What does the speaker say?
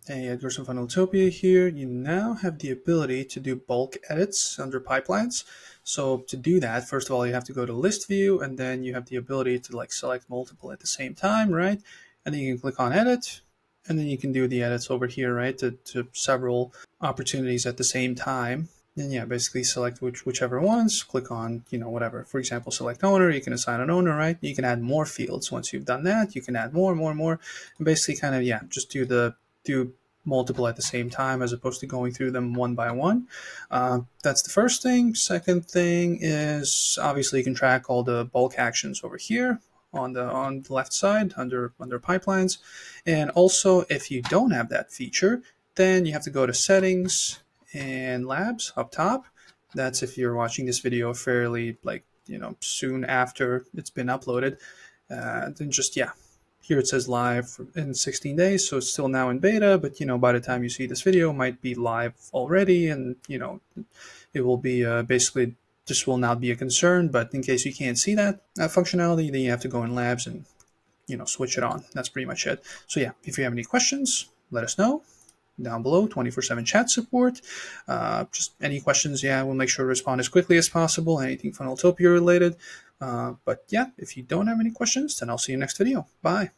Hey, Edgar from Funneltopia here. You now have the ability to do bulk edits under pipelines. So to do that, first of all, you have to go to list view, and then you have the ability to select multiple at the same time, right? And then you can click on edit, and then you can do the edits over here, right? To several opportunities at the same time. And yeah, basically select whichever ones, click on, whatever. For example, select owner, you can assign an owner, right? You can add more fields. Once you've done that, you can add more, and basically kind of, yeah, just do multiple at the same time as opposed to going through them one by one. That's the first thing. Second thing is obviously you can track all the bulk actions over here on the left side under pipelines. And also, if you don't have that feature, then you have to go to settings and labs up top. That's if you're watching this video fairly soon after it's been uploaded. Then just, yeah, here it says live in 16 days, so it's still now in beta, but by the time you see this video, it might be live already, and it will be basically, this will not be a concern. But in case you can't see that functionality, then you have to go in labs and switch it on. That's pretty much it. So yeah, if you have any questions, let us know down below. 24/7 chat support. Just any questions, yeah, we'll make sure to respond as quickly as possible. Anything Funneltopia related. But yeah, if you don't have any questions, then I'll see you next video. Bye.